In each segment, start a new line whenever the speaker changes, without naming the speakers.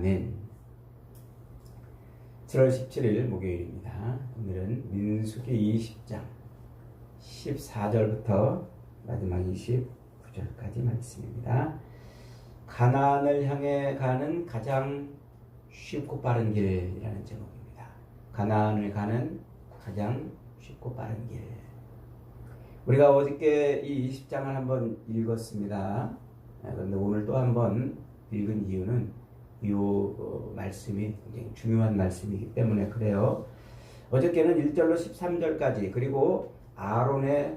아멘. 7월 17일 목요일입니다. 오늘은 민수기 20장 14절부터 마지막 29절까지 말씀입니다. 가나안을 향해 가는 가장 쉽고 빠른 길이라는 제목입니다. 가나안을 가는 가장 쉽고 빠른 길. 우리가 어저께 이 20장을 한번 읽었습니다. 그런데 오늘 또 한번 읽은 이유는 이 말씀이 굉장히 중요한 말씀이기 때문에 그래요. 어저께는 1절로 13절까지 그리고 아론의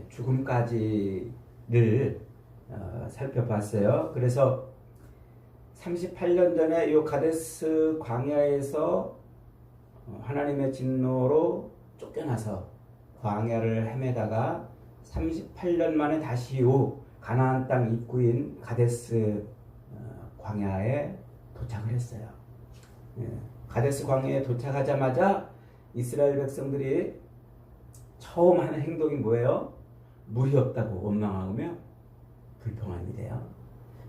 죽음까지를 살펴봤어요. 그래서 38년 전에 이 가데스 광야에서 하나님의 진노로 쫓겨나서 광야를 헤매다가 38년 만에 다시 이 가나안 땅 입구인 가데스 광야에 도착을 했어요. 가데스 광야에 도착하자마자 이스라엘 백성들이 처음 하는 행동이 뭐예요? 물이 없다고 원망하며 불평한 일이에요.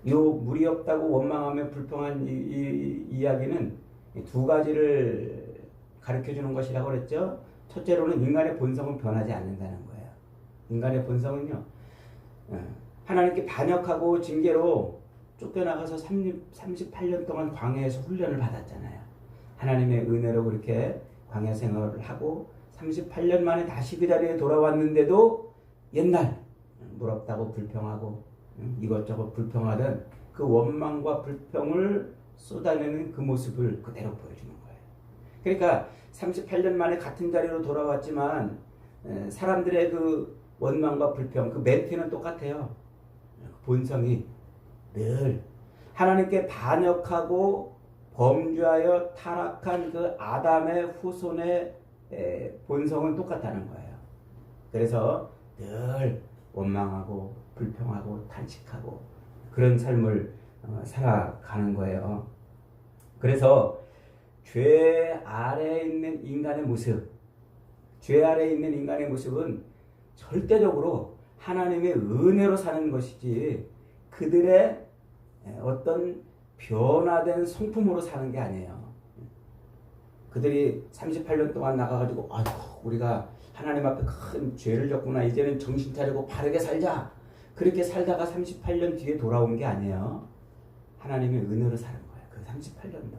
이 물이 없다고 원망하며 불평한 이 이야기는 두 가지를 가르쳐주는 것이라고 그랬죠. 첫째로는 인간의 본성은 변하지 않는다는 거예요. 인간의 본성은요, 하나님께 반역하고 징계로 쫓겨나가서 38년 동안 광야에서 훈련을 받았잖아요. 하나님의 은혜로 그렇게 광야 생활을 하고 38년 만에 다시 그 자리에 돌아왔는데도 옛날 물 없다고 불평하고 이것저것 불평하던 그 원망과 불평을 쏟아내는 그 모습을 그대로 보여주는 거예요. 그러니까 38년 만에 같은 자리로 돌아왔지만 사람들의 그 원망과 불평, 그 멘트는 똑같아요. 본성이 늘 하나님께 반역하고 범죄하여 타락한 그 아담의 후손의 본성은 똑같다는 거예요. 그래서 늘 원망하고 불평하고 탄식하고 그런 삶을 살아가는 거예요. 그래서 죄 아래에 있는 인간의 모습, 죄 아래에 있는 인간의 모습은 절대적으로 하나님의 은혜로 사는 것이지 그들의 어떤 변화된 성품으로 사는 게 아니에요. 그들이 38년 동안 나가가지고 아이고 우리가 하나님 앞에 큰 죄를 졌구나, 이제는 정신 차리고 바르게 살자, 그렇게 살다가 38년 뒤에 돌아온 게 아니에요. 하나님의 은혜로 사는 거예요. 그 38년도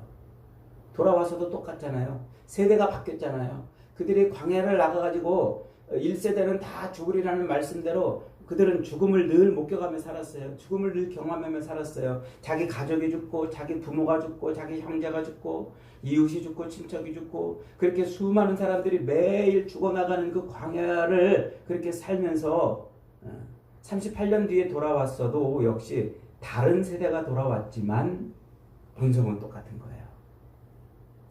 돌아와서도 똑같잖아요. 세대가 바뀌었잖아요. 그들이 광야를 나가가지고 1세대는 다 죽으리라는 말씀대로 그들은 죽음을 늘 목격하며 살았어요. 죽음을 늘 경험하며 살았어요. 자기 가족이 죽고 자기 부모가 죽고 자기 형제가 죽고 이웃이 죽고 친척이 죽고 그렇게 수많은 사람들이 매일 죽어나가는 그 광야를 그렇게 살면서 38년 뒤에 돌아왔어도 역시 다른 세대가 돌아왔지만 본성은 똑같은 거예요.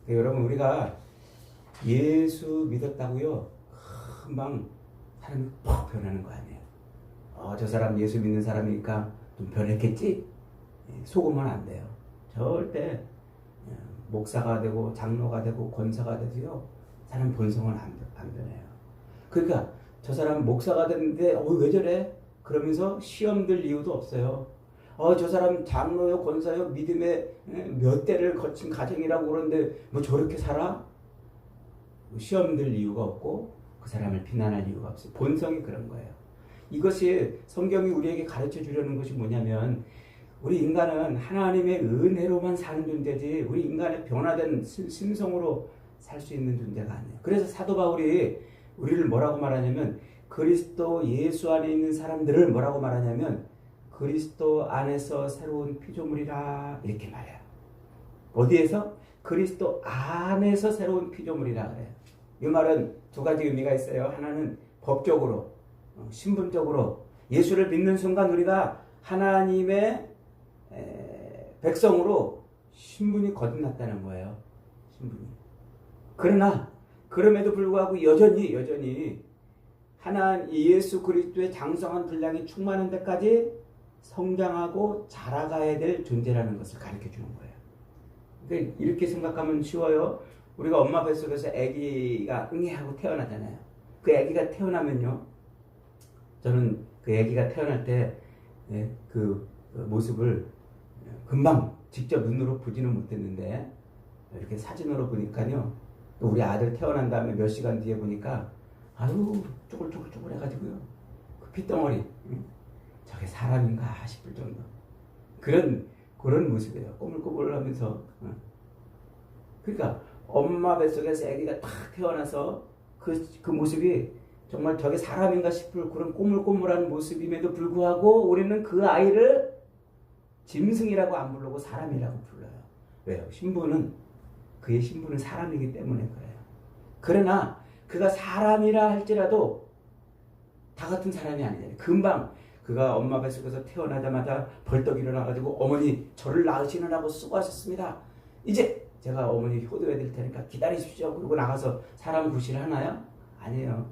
그러니까 여러분, 우리가 예수 믿었다고요 금방 사람이 퍽 변하는 거 아니에요. 저 사람 예수 믿는 사람이니까 좀 변했겠지? 속으면 안 돼요. 절대 목사가 되고 장로가 되고 권사가 돼도요 사람 본성은 안 변해요. 그러니까 저 사람 목사가 됐는데 왜 저래? 그러면서 시험 들 이유도 없어요. 저 사람 장로요 권사요 믿음의 몇 대를 거친 가정이라고 그러는데 뭐 저렇게 살아? 시험 들 이유가 없고 그 사람을 비난할 이유가 없어요. 본성이 그런 거예요. 이것이 성경이 우리에게 가르쳐 주려는 것이 뭐냐면 우리 인간은 하나님의 은혜로만 사는 존재지 우리 인간의 변화된 심성으로 살 수 있는 존재가 아니에요. 그래서 사도 바울이 우리를 뭐라고 말하냐면 그리스도 예수 안에 있는 사람들을 뭐라고 말하냐면 그리스도 안에서 새로운 피조물이라 이렇게 말해요. 어디에서? 그리스도 안에서 새로운 피조물이라 그래요. 이 말은 두 가지 의미가 있어요. 하나는 법적으로, 신분적으로 예수를 믿는 순간 우리가 하나님의 백성으로 신분이 거듭났다는 거예요. 신분이. 그러나 그럼에도 불구하고 여전히 예수 그리스도의 장성한 분량이 충만한 데까지 성장하고 자라가야 될 존재라는 것을 가르쳐 주는 거예요. 그러니까 이렇게 생각하면 쉬워요. 우리가 엄마 뱃속에서 아기가 응애하고 태어나잖아요. 그 아기가 태어나면요, 저는 그 아기가 태어날 때 그 모습을 금방 직접 눈으로 보지는 못했는데 이렇게 사진으로 보니까요. 또 우리 아들 태어난 다음에 몇 시간 뒤에 보니까 아유 쪼글쪼글 해가지고요. 그 핏덩어리 저게 사람인가 싶을 정도 그런 모습이에요. 꼬물꼬물하면서. 그러니까 엄마 뱃속에서 아기가 탁 태어나서 그 모습이 정말 저게 사람인가 싶을 그런 꼬물꼬물한 모습임에도 불구하고 우리는 그 아이를 짐승이라고 안 부르고 사람이라고 불러요. 왜요? 그의 신부는 사람이기 때문에 그래요. 그러나 그가 사람이라 할지라도 다 같은 사람이 아니잖아요. 금방 그가 엄마 뱃속에서 태어나자마자 벌떡 일어나가지고 어머니 저를 낳으시느라고 수고하셨습니다. 이제 제가 어머니 효도해 드릴 테니까 기다리십시오. 그러고 나가서 사람 구실을 하나요? 아니에요.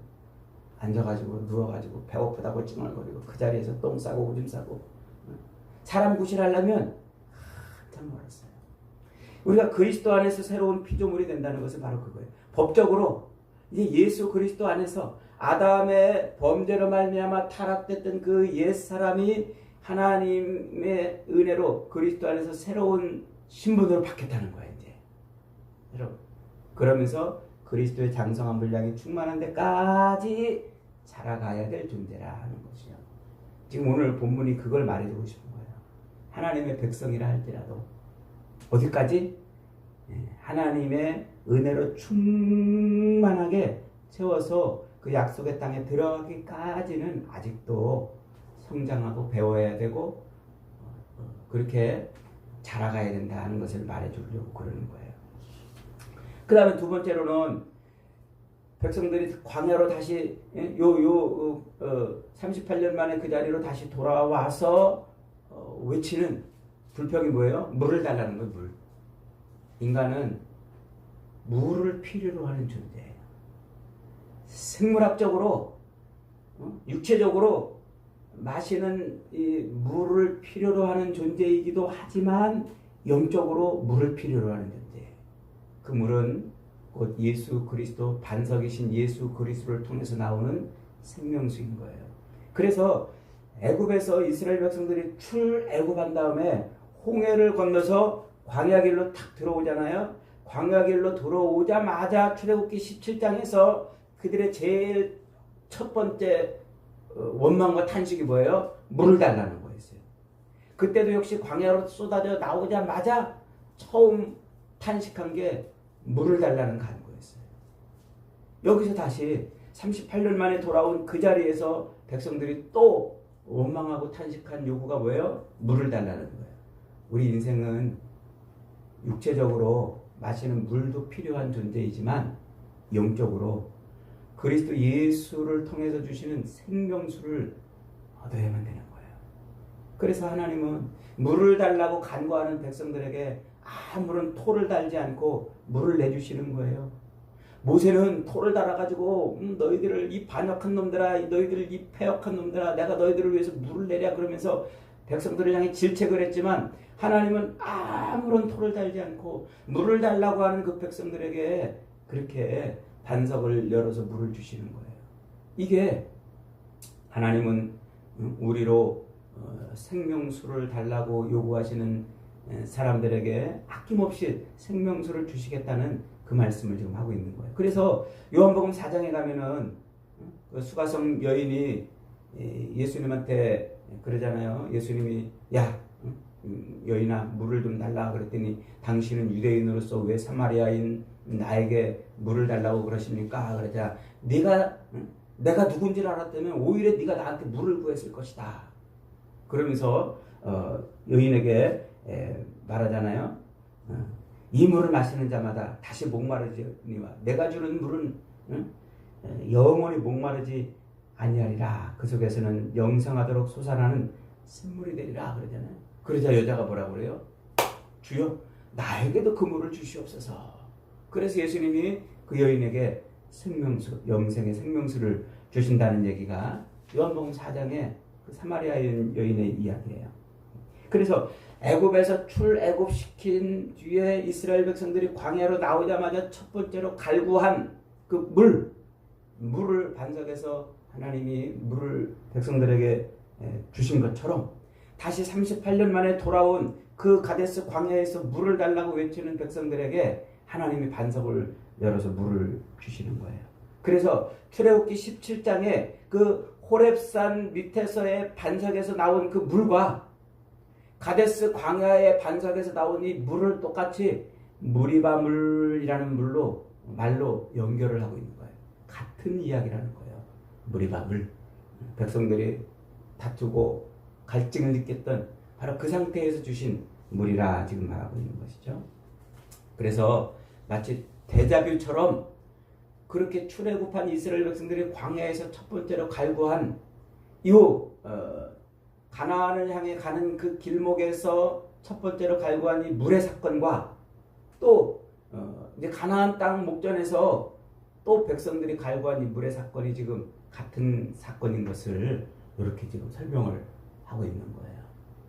앉아가지고 누워가지고 배고프다고 찡얼거리고 그 자리에서 똥 싸고 오줌 싸고. 사람 구실하려면 한참 멀었어요. 우리가 그리스도 안에서 새로운 피조물이 된다는 것은 바로 그거예요. 법적으로 이제 예수 그리스도 안에서 아담의 범죄로 말미암아 타락됐던 그 옛사람이 하나님의 은혜로 그리스도 안에서 새로운 신분으로 바뀌었다는 거예요. 이제 여러분, 그러면서 그리스도의 장성한 분량이 충만한 데까지 자라가야 될 존재라 하는 것이요. 지금 오늘 본문이 그걸 말해주고 싶은 거예요. 하나님의 백성이라 할지라도 어디까지? 하나님의 은혜로 충만하게 채워서 그 약속의 땅에 들어가기까지는 아직도 성장하고 배워야 되고 그렇게 자라가야 된다는 것을 말해주려고 그러는 거예요. 그 다음에 두 번째로는 백성들이 광야로 다시 38년 만에 그 자리로 다시 돌아와서 외치는 불평이 뭐예요? 물을 달라는 거예요. 물. 인간은 물을 필요로 하는 존재예요. 생물학적으로 육체적으로 마시는 이 물을 필요로 하는 존재이기도 하지만 영적으로 물을 필요로 하는 존재예요. 그 물은 곧 예수 그리스도 반석이신 예수 그리스도를 통해서 나오는 생명수인 거예요. 그래서 애굽에서 이스라엘 백성들이 출애굽한 다음에 홍해를 건너서 광야길로 탁 들어오잖아요. 광야길로 들어오자마자 출애굽기 17장에서 그들의 제일 첫 번째 원망과 탄식이 뭐예요? 물을 달라는 거였어요. 그때도 역시 광야로 쏟아져 나오자마자 처음 탄식한 게 물을 달라는 거였어요. 여기서 다시 38년 만에 돌아온 그 자리에서 백성들이 또 원망하고 탄식한 요구가 뭐예요? 물을 달라는 거예요. 우리 인생은 육체적으로 마시는 물도 필요한 존재이지만 영적으로 그리스도 예수를 통해서 주시는 생명수를 얻어야만 되는 거예요. 그래서 하나님은 물을 달라고 간구하는 백성들에게 아무런 토를 달지 않고 물을 내주시는 거예요. 모세는 토를 달아가지고 너희들을 이 반역한 놈들아, 너희들 이 패역한 놈들아, 내가 너희들을 위해서 물을 내랴 그러면서 백성들을 향해 질책을 했지만 하나님은 아무런 토를 달지 않고 물을 달라고 하는 그 백성들에게 그렇게 반석을 열어서 물을 주시는 거예요. 이게 하나님은 우리로 생명수를 달라고 요구하시는 사람들에게 아낌없이 생명수를 주시겠다는 그 말씀을 지금 하고 있는 거예요. 그래서 요한복음 4장에 가면은 그 수가성 여인이 예수님한테 그러잖아요. 예수님이 야 여인아 물을 좀 달라 그랬더니 당신은 유대인으로서 왜 사마리아인 나에게 물을 달라고 그러십니까? 그러자 내가 누군지를 알았다면 오히려 네가 나한테 물을 구했을 것이다. 그러면서 여인에게 말하잖아요. 이 물을 마시는 자마다 다시 목마르지니와 내가 주는 물은 영원히 목마르지 아니하리라. 그 속에서는 영생하도록 솟아나는 샘물이 되리라 그러잖아요. 그러자 여자가 뭐라고 그래요? 주여 나에게도 그 물을 주시옵소서. 그래서 예수님이 그 여인에게 생명수, 영생의 생명수를 주신다는 얘기가 요한복음 4장의 그 사마리아 여인의 이야기예요. 그래서 애굽에서 출애굽시킨 뒤에 이스라엘 백성들이 광야로 나오자마자 첫 번째로 갈구한 그 물을 반석에서 하나님이 물을 백성들에게 주신 것처럼 다시 38년 만에 돌아온 그 가데스 광야에서 물을 달라고 외치는 백성들에게 하나님이 반석을 열어서 물을 주시는 거예요. 그래서 출애굽기 17장에 그 호렙산 밑에서의 반석에서 나온 그 물과 가데스 광야의 반석에서 나온 이 물을 똑같이 무리바 물이라는 말로 연결을 하고 있는 거예요. 같은 이야기라는 거예요. 무리바 물. 백성들이 다투고 갈증을 느꼈던 바로 그 상태에서 주신 물이라 지금 말하고 있는 것이죠. 그래서 마치 데자뷰처럼 그렇게 출애굽한 이스라엘 백성들이 광야에서 첫 번째로 갈구한 가나안을 향해 가는 그 길목에서 첫 번째로 갈구한 이 물의 사건과 또 이제 가나안 땅 목전에서 또 백성들이 갈구한 이 물의 사건이 지금 같은 사건인 것을 이렇게 지금 설명을 하고 있는 거예요.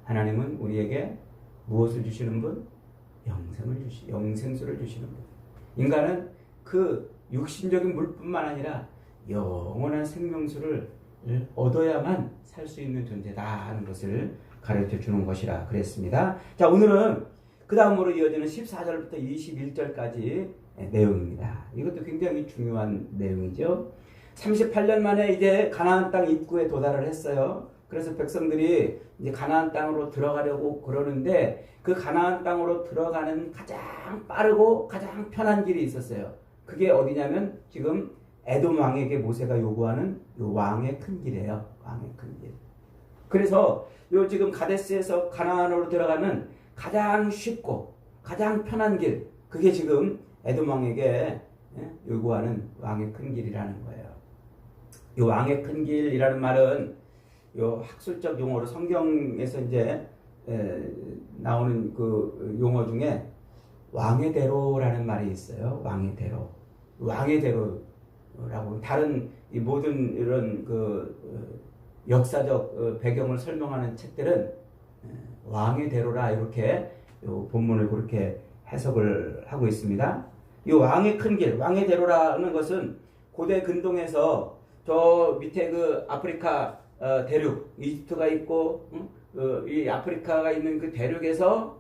하나님은 우리에게 무엇을 주시는 분? 영생수를 주시는 분. 인간은 그 육신적인 물뿐만 아니라 영원한 생명수를 얻어야만 살 수 있는 존재다 하는 것을 가르쳐 주는 것이라 그랬습니다. 자, 오늘은 그 다음으로 이어지는 14절부터 21절까지 내용입니다. 이것도 굉장히 중요한 내용이죠. 38년 만에 이제 가나안 땅 입구에 도달을 했어요. 그래서 백성들이 이제 가나안 땅으로 들어가려고 그러는데 그 가나안 땅으로 들어가는 가장 빠르고 가장 편한 길이 있었어요. 그게 어디냐면 지금 에돔 왕에게 모세가 요구하는 요 왕의 큰 길이에요. 왕의 큰 길. 그래서 요 지금 가데스에서 가나안으로 들어가는 가장 쉽고 가장 편한 길, 그게 지금 에돔 왕에게 요구하는 왕의 큰 길이라는 거예요. 이 왕의 큰 길이라는 말은 요 학술적 용어로 성경에서 이제 나오는 그 용어 중에 왕의 대로라는 말이 있어요. 왕의 대로. 왕의 대로라고 다른 이 모든 이런 그 역사적 배경을 설명하는 책들은 왕의 대로라 이렇게 요 본문을 그렇게 해석을 하고 있습니다. 이 왕의 큰 길, 왕의 대로라는 것은 고대 근동에서 저 밑에 그 아프리카 대륙, 이집트가 있고 이 아프리카가 있는 그 대륙에서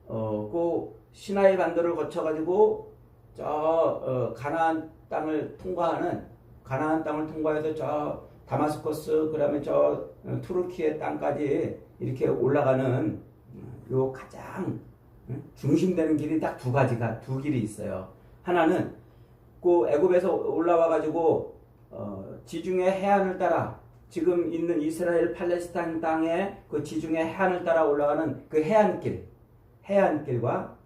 그 시나이 반도를 거쳐가지고 저 가나안 땅을 통과해서 저 다마스커스 그다음에 저 투르키의 땅까지 이렇게 올라가는 요 가장 중심되는 길이 딱 두 길이 있어요. 하나는 그 애굽에서 올라와가지고 지중해 해안을 따라 지금 있는 이스라엘 팔레스타인 땅의 그 지중해 해안을 따라 올라가는 그 해안길과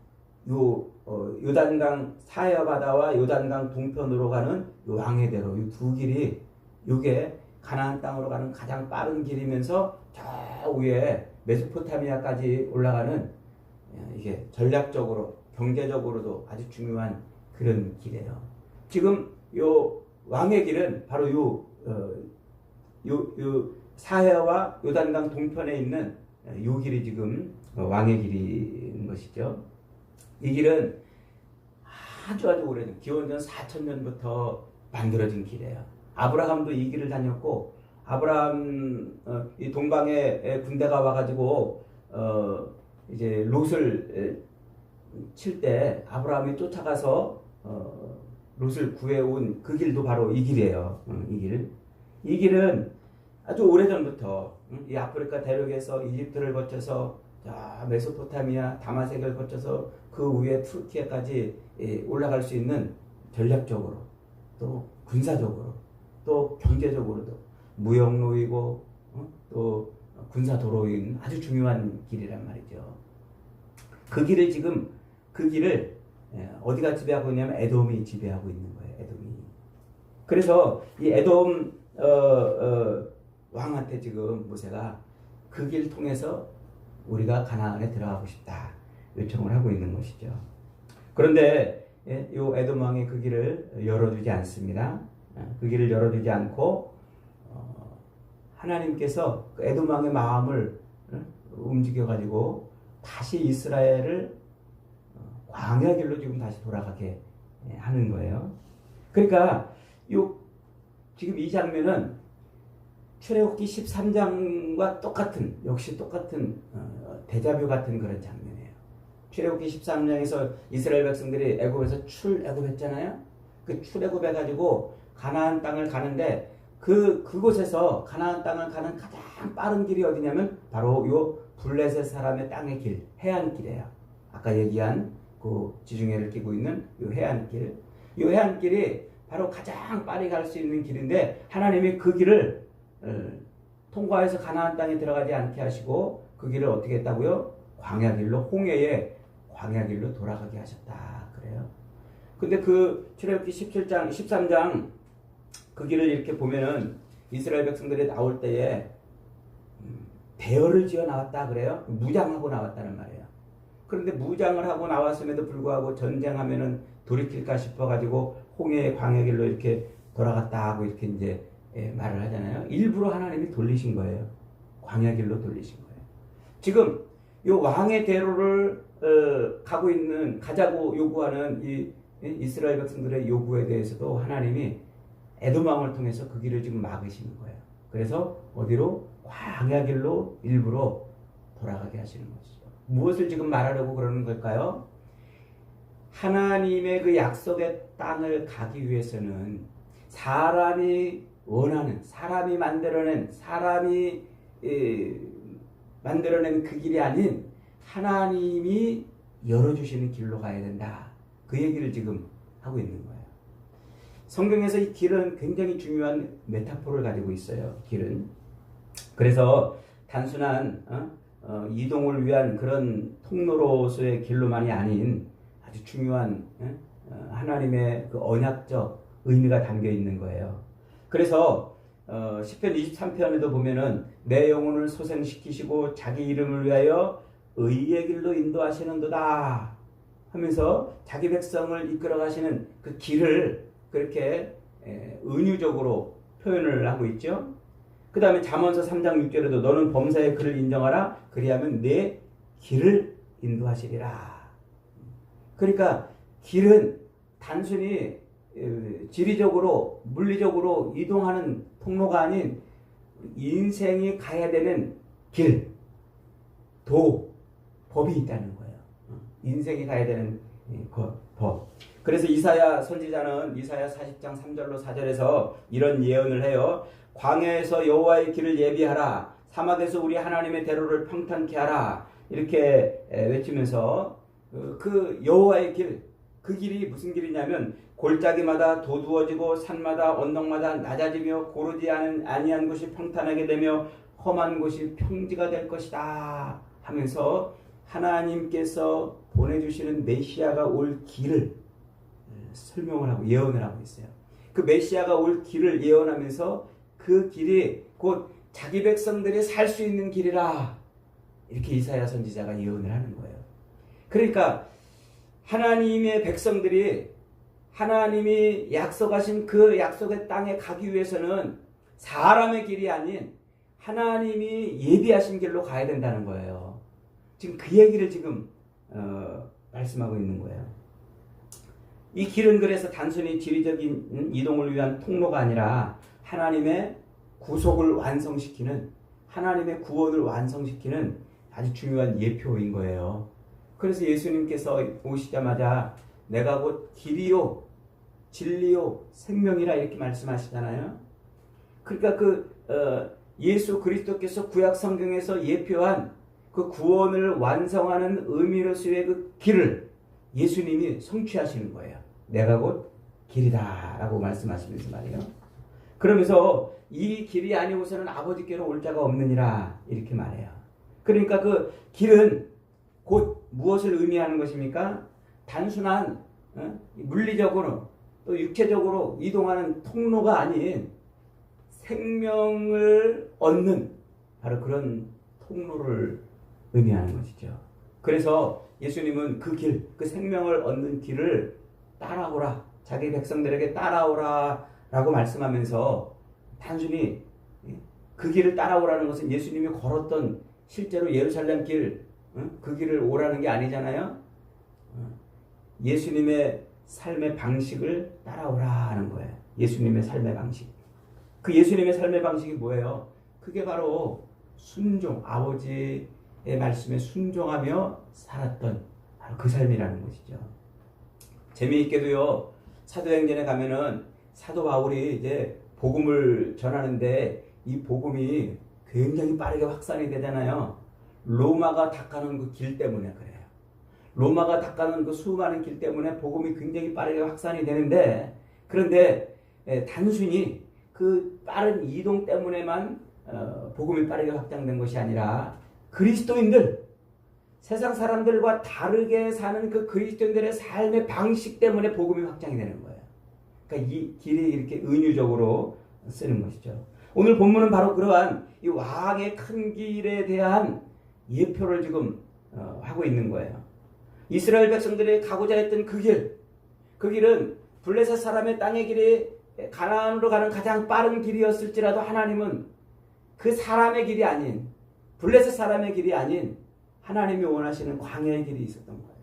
요단강 사해 바다와 요단강 동편으로 가는 요 왕의 대로 이 두 길이 요게 가나안 땅으로 가는 가장 빠른 길이면서 저 위에 메소포타미아까지 올라가는 이게 전략적으로 경제적으로도 아주 중요한 그런 길이에요. 지금 요 왕의 길은 바로 요 사해와 요단강 동편에 있는 요 길이 지금 왕의 길인 것이죠. 이 길은 아주 오래전 기원전 4000년부터 만들어진 길이에요. 아브라함도 이 길을 다녔고 아브라함 이 동방에 군대가 와가지고 이제 롯을 칠 때 아브라함이 쫓아가서 롯을 구해온 그 길도 바로 이 길이에요. 이 길은 아주 오래전부터 이 아프리카 대륙에서 이집트를 거쳐서 메소포타미아 다마섹을 거쳐서 그 위에 투르키에까지 올라갈 수 있는 전략적으로 또 군사적으로 또 경제적으로도 무역로이고 또 군사도로인 아주 중요한 길이란 말이죠. 그 길을 어디가 지배하고 있냐면 에돔이 지배하고 있는 거예요. 에돔이. 그래서 이 에돔 왕한테 지금 모세가 그 길 통해서 우리가 가나안에 들어가고 싶다 요청을 하고 있는 것이죠. 그런데 이 에돔 왕이 그 길을 열어주지 않습니다. 그 길을 열어주지 않고 하나님께서 그 에돔 왕의 마음을 움직여 가지고 다시 이스라엘을 광야 길로 지금 다시 돌아가게 하는 거예요. 그러니까 지금 이 장면은 출애굽기 13장과 역시 똑같은 데자뷰 같은 그런 장면이에요. 출애굽기 13장에서 이스라엘 백성들이 애굽에서 출애굽했잖아요. 그 출애굽해가지고 가나안 땅을 가는데 그곳에서 가나안 땅을 가는 가장 빠른 길이 어디냐면 바로 요 블레셋 사람의 땅의 길, 해안길이에요. 아까 얘기한 그 지중해를 끼고 있는 요 해안길. 요 해안길이 바로 가장 빨리 갈 수 있는 길인데 하나님이 그 길을 통과해서 가나안 땅에 들어가지 않게 하시고 그 길을 어떻게 했다고요? 광야길로, 홍해의 광야길로 돌아가게 하셨다. 그래요. 근데 그 출애굽기 17장, 13장 그 길을 이렇게 보면은 이스라엘 백성들이 나올 때에 대열을 지어 나왔다 그래요. 무장하고 나왔다는 말이에요. 그런데 무장을 하고 나왔음에도 불구하고 전쟁하면은 돌이킬까 싶어가지고 홍해의 광야길로 이렇게 돌아갔다 하고 이렇게 이제 말을 하잖아요. 일부러 하나님이 돌리신 거예요. 광야길로 돌리신 거예요. 지금 요 왕의 대로를 가자고 요구하는 이 이스라엘 백성들의 요구에 대해서도 하나님이 에돔 왕을 통해서 그 길을 지금 막으시는 거예요. 그래서 어디로? 광야길로 일부러 돌아가게 하시는 것이죠. 무엇을 지금 말하려고 그러는 걸까요? 하나님의 그 약속의 땅을 가기 위해서는 사람이 원하는, 사람이 만들어낸 그 길이 아닌 하나님이 열어주시는 길로 가야 된다. 그 얘기를 지금 하고 있는 거예요. 성경에서 이 길은 굉장히 중요한 메타포를 가지고 있어요. 길은. 그래서 단순한 이동을 위한 그런 통로로서의 길로만이 아닌 아주 중요한 하나님의 그 언약적 의미가 담겨 있는 거예요. 그래서 시편 23편에도 보면은 내 영혼을 소생시키시고 자기 이름을 위하여 의의 길로 인도하시는도다 하면서 자기 백성을 이끌어 가시는 그 길을 그렇게 은유적으로 표현을 하고 있죠. 그 다음에 잠언서 3장 6절에도 너는 범사의 그를 인정하라 그리하면 내 길을 인도하시리라. 그러니까 길은 단순히 지리적으로 물리적으로 이동하는 통로가 아닌 인생이 가야 되는 길, 법이 있다는 거예요. 인생이 가야 되는 법. 그래서 이사야 선지자는 이사야 40장 3절로 4절에서 이런 예언을 해요. 광야에서 여호와의 길을 예비하라. 사막에서 우리 하나님의 대로를 평탄케 하라. 이렇게 외치면서 그 여호와의 길, 그 길이 무슨 길이냐면 골짜기마다 도두어지고 산마다 언덕마다 낮아지며 고르지 아니한 곳이 평탄하게 되며 험한 곳이 평지가 될 것이다 하면서 하나님께서 보내주시는 메시아가 올 길을 설명을 하고 예언을 하고 있어요. 그 메시아가 올 길을 예언하면서 그 길이 곧 자기 백성들이 살 수 있는 길이라 이렇게 이사야 선지자가 예언을 하는 거예요. 그러니까 하나님의 백성들이 하나님이 약속하신 그 약속의 땅에 가기 위해서는 사람의 길이 아닌 하나님이 예비하신 길로 가야 된다는 거예요. 지금 그 얘기를 지금 말씀하고 있는 거예요. 이 길은 그래서 단순히 지리적인 이동을 위한 통로가 아니라 하나님의 구속을 완성시키는, 하나님의 구원을 완성시키는 아주 중요한 예표인 거예요. 그래서 예수님께서 오시자마자 내가 곧 길이요 진리요 생명이라 이렇게 말씀하시잖아요. 그러니까 예수 그리스도께서 구약 성경에서 예표한 그 구원을 완성하는 의미로서의 그 길을 예수님이 성취하시는 거예요. 내가 곧 길이다 라고 말씀하시면서 말이에요. 그러면서 이 길이 아니고서는 아버지께로 올 자가 없느니라 이렇게 말해요. 그러니까 그 길은 곧 무엇을 의미하는 것입니까? 단순한 물리적으로 또 육체적으로 이동하는 통로가 아닌 생명을 얻는 바로 그런 통로를 의미하는 것이죠. 그래서 예수님은 그 길, 그 생명을 얻는 길을 따라오라, 자기 백성들에게 따라오라 라고 말씀하면서 단순히 그 길을 따라오라는 것은 예수님이 걸었던 실제로 예루살렘 길, 그 길을 오라는 게 아니잖아요. 예수님의 삶의 방식을 따라오라 하는 거예요. 예수님의 삶의 방식. 그 예수님의 삶의 방식이 뭐예요? 그게 바로 순종, 아버지 말씀에 순종하며 살았던 바로 그 삶이라는 것이죠. 재미있게도요, 사도행전에 가면은 사도 바울이 이제 복음을 전하는데 이 복음이 굉장히 빠르게 확산이 되잖아요. 로마가 닦아놓은 그 길 때문에 그래요. 로마가 닦아놓은 그 수많은 길 때문에 복음이 굉장히 빠르게 확산이 되는데, 그런데 단순히 그 빠른 이동 때문에만 복음이 빠르게 확장된 것이 아니라 그리스도인들, 세상 사람들과 다르게 사는 그 그리스도인들의 삶의 방식 때문에 복음이 확장이 되는 거예요. 그러니까 이 길이 이렇게 은유적으로 쓰는 것이죠. 오늘 본문은 바로 그러한 이 왕의 큰 길에 대한 예표를 지금 하고 있는 거예요. 이스라엘 백성들이 가고자 했던 그 길은 블레셋 사람의 땅의 길이 가나안으로 가는 가장 빠른 길이었을지라도 하나님은 그 사람의 길이 아닌, 블레셋 사람의 길이 아닌 하나님이 원하시는 광야의 길이 있었던 거예요.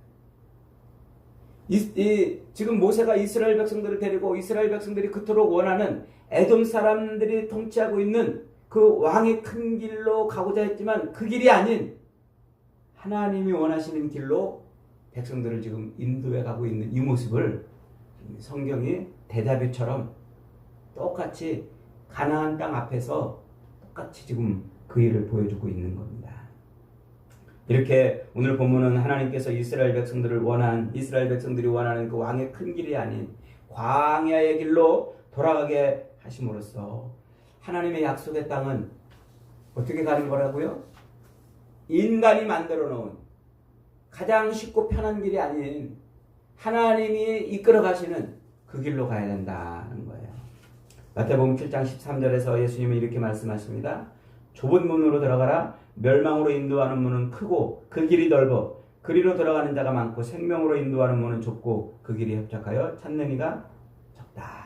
지금 모세가 이스라엘 백성들을 데리고 이스라엘 백성들이 그토록 원하는 에돔 사람들이 통치하고 있는 그 왕의 큰 길로 가고자 했지만 그 길이 아닌 하나님이 원하시는 길로 백성들을 지금 인도해 가고 있는 이 모습을 성경이 대자뷰처럼 똑같이 가나안 땅 앞에서 똑같이 지금 그 일을 보여주고 있는 겁니다. 이렇게 오늘 본문은 하나님께서 이스라엘 백성들이 원하는 그 왕의 큰 길이 아닌 광야의 길로 돌아가게 하심으로써 하나님의 약속의 땅은 어떻게 가는 거라고요? 인간이 만들어 놓은 가장 쉽고 편한 길이 아닌 하나님이 이끌어 가시는 그 길로 가야 된다는 거예요. 마태복음 7장 13절에서 예수님이 이렇게 말씀하십니다. 좁은 문으로 들어가라. 멸망으로 인도하는 문은 크고 그 길이 넓어 그리로 들어가는 자가 많고 생명으로 인도하는 문은 좁고 그 길이 협착하여 찾는 이가 적다.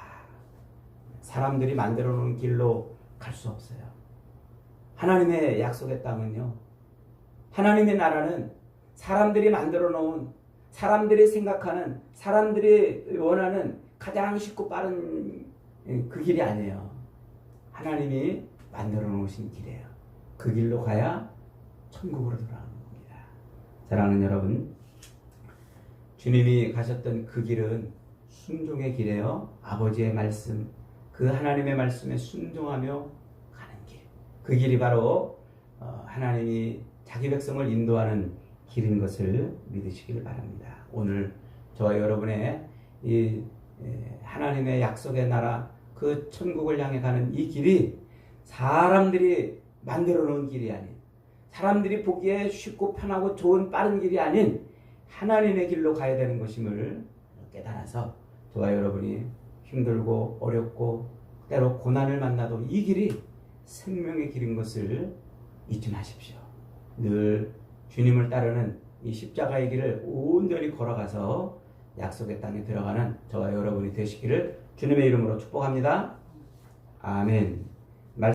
사람들이 만들어 놓은 길로 갈 수 없어요. 하나님의 약속의 땅은요, 하나님의 나라는 사람들이 만들어 놓은, 사람들이 생각하는, 사람들이 원하는 가장 쉽고 빠른 그 길이 아니에요. 하나님이 만들어 놓으신 길이에요. 그 길로 가야 천국으로 돌아가는 겁니다. 사랑하는 여러분, 주님이 가셨던 그 길은 순종의 길이에요. 아버지의 말씀, 그 하나님의 말씀에 순종하며 가는 길. 그 길이 바로 하나님이 자기 백성을 인도하는 길인 것을 믿으시길 바랍니다. 오늘 저와 여러분의 이 하나님의 약속의 나라, 그 천국을 향해 가는 이 길이 사람들이 만들어 놓은 길이 아닌, 사람들이 보기에 쉽고 편하고 좋은 빠른 길이 아닌 하나님의 길로 가야 되는 것임을 깨달아서 저와 여러분이 힘들고 어렵고 때로 고난을 만나도 이 길이 생명의 길인 것을 잊지 마십시오. 늘 주님을 따르는 이 십자가의 길을 온전히 걸어가서 약속의 땅에 들어가는 저와 여러분이 되시기를 주님의 이름으로 축복합니다. 아멘.